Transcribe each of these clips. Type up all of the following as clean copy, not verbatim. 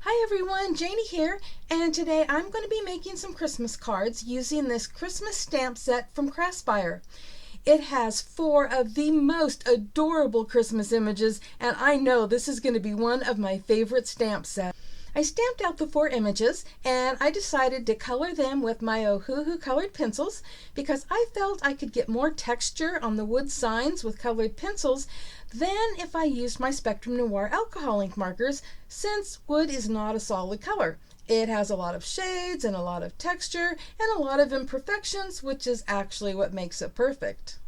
Hi everyone, Janie here, and today I'm going to be making some Christmas cards using this Christmas stamp set from Craspire. It has 4 of the most adorable Christmas images, and I know this is going to be one of my favorite stamp sets. I stamped out the 4 images and I decided to color them with my Ohuhu colored pencils because I felt I could get more texture on the wood signs with colored pencils than if I used my Spectrum Noir alcohol ink markers, since wood is not a solid color. It has a lot of shades and a lot of texture and a lot of imperfections, which is actually what makes it perfect.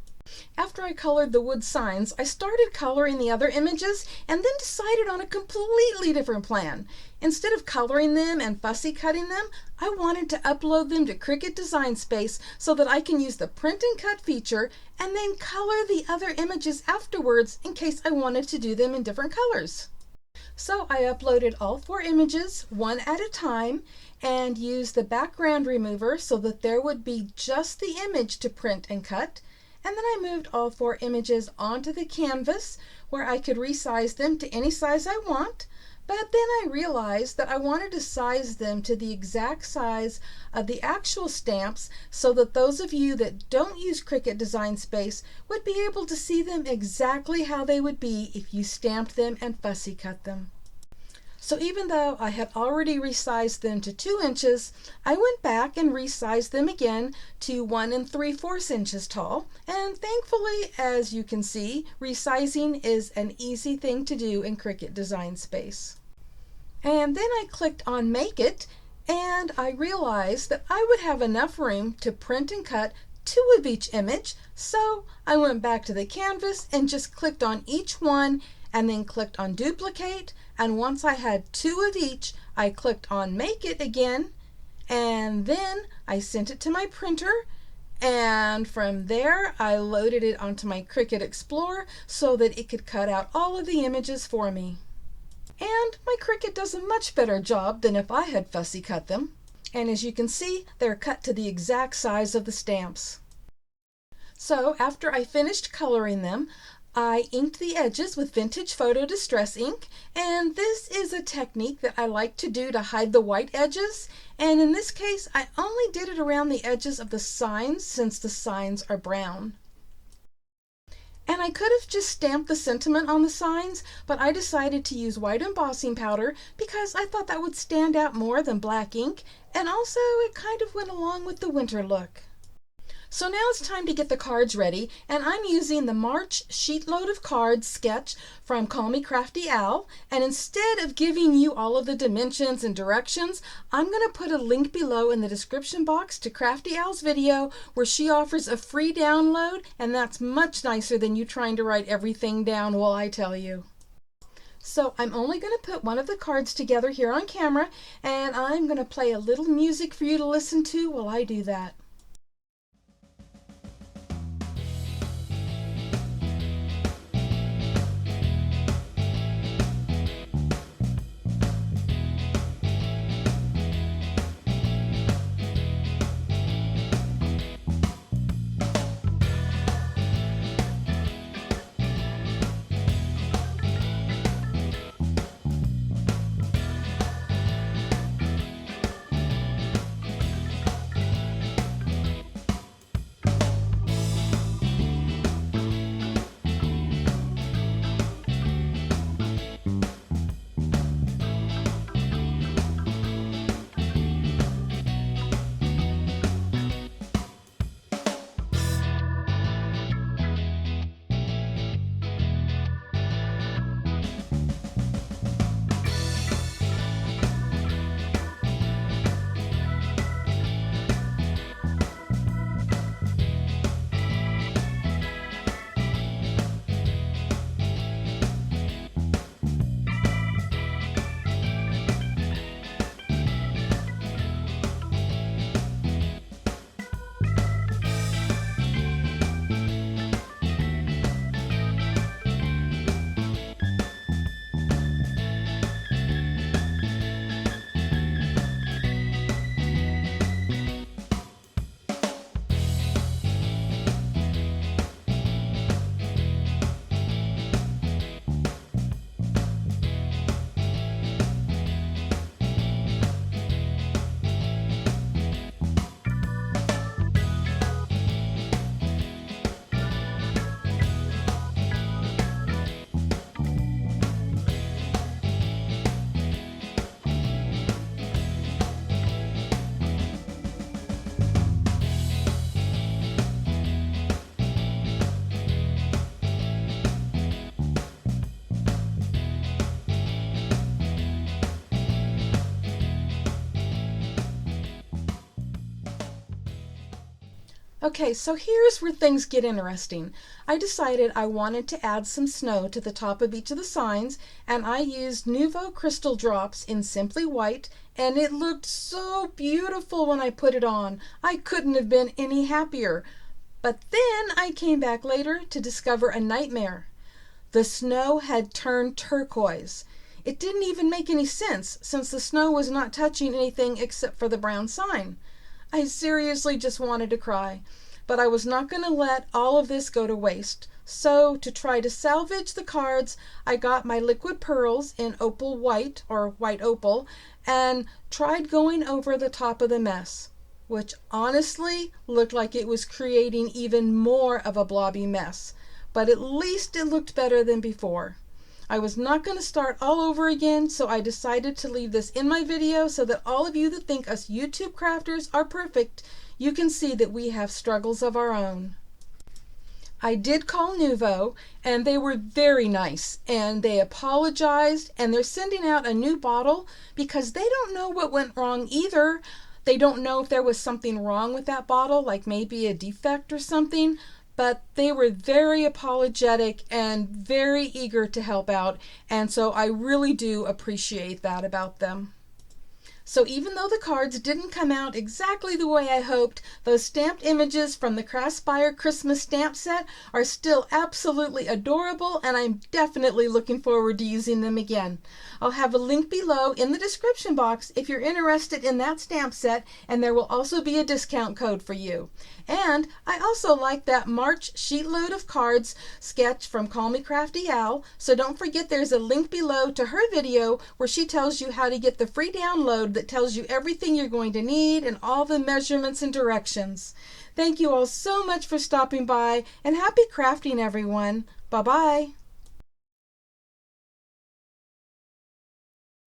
After I colored the wood signs, I started coloring the other images and then decided on a completely different plan. Instead of coloring them and fussy cutting them, I wanted to upload them to Cricut Design Space so that I can use the print and cut feature and then color the other images afterwards in case I wanted to do them in different colors. So I uploaded all 4 images one at a time and used the background remover so that there would be just the image to print and cut. And then I moved all 4 images onto the canvas where I could resize them to any size I want. But then I realized that I wanted to size them to the exact size of the actual stamps so that those of you that don't use Cricut Design Space would be able to see them exactly how they would be if you stamped them and fussy cut them. So even though I had already resized them to 2 inches, I went back and resized them again to 1 3/4 inches tall. And thankfully, as you can see, resizing is an easy thing to do in Cricut Design Space. And then I clicked on Make It, and I realized that I would have enough room to print and cut 2 of each image. So I went back to the canvas and just clicked on each one and then clicked on Duplicate. And once I had 2 of each, I clicked on Make It again, and then I sent it to my printer, and from there I loaded it onto my Cricut Explorer so that it could cut out all of the images for me. And my Cricut does a much better job than if I had fussy cut them. And as you can see, they're cut to the exact size of the stamps. So after I finished coloring them, I inked the edges with Vintage Photo Distress ink, and this is a technique that I like to do to hide the white edges, and in this case I only did it around the edges of the signs since the signs are brown. And I could have just stamped the sentiment on the signs, but I decided to use white embossing powder because I thought that would stand out more than black ink, and also it kind of went along with the winter look. So now it's time to get the cards ready, and I'm using the March SheetLoad of Cards sketch from Call Me Crafty Al, and instead of giving you all of the dimensions and directions, I'm going to put a link below in the description box to Crafty Al's video where she offers a free download, and that's much nicer than you trying to write everything down while I tell you. So I'm only going to put one of the cards together here on camera, and I'm going to play a little music for you to listen to while I do that. Okay, so here's where things get interesting. I decided I wanted to add some snow to the top of each of the signs, and I used Nuvo crystal drops in Simply White, and it looked so beautiful when I put it on. I couldn't have been any happier. But then I came back later to discover a nightmare. The snow had turned turquoise. It didn't even make any sense since the snow was not touching anything except for the brown sign. I seriously just wanted to cry, but I was not going to let all of this go to waste. So to try to salvage the cards, I got my liquid pearls in opal white or white opal and tried going over the top of the mess, which honestly looked like it was creating even more of a blobby mess, but at least it looked better than before. I was not going to start all over again, so I decided to leave this in my video so that all of you that think us YouTube crafters are perfect, you can see that we have struggles of our own. I did call Nuvo, and they were very nice, and they apologized, and they're sending out a new bottle because they don't know what went wrong either. They don't know if there was something wrong with that bottle, like maybe a defect or something. But they were very apologetic and very eager to help out, and so I really do appreciate that about them. So even though the cards didn't come out exactly the way I hoped, those stamped images from the Craspire Christmas stamp set are still absolutely adorable, and I'm definitely looking forward to using them again. I'll have a link below in the description box if you're interested in that stamp set, and there will also be a discount code for you. And I also like that March SheetLoad of Cards sketch from Call Me Crafty Al, so don't forget there's a link below to her video where she tells you how to get the free download that tells you everything you're going to need and all the measurements and directions. Thank you all so much for stopping by, and happy crafting, everyone. Bye-bye.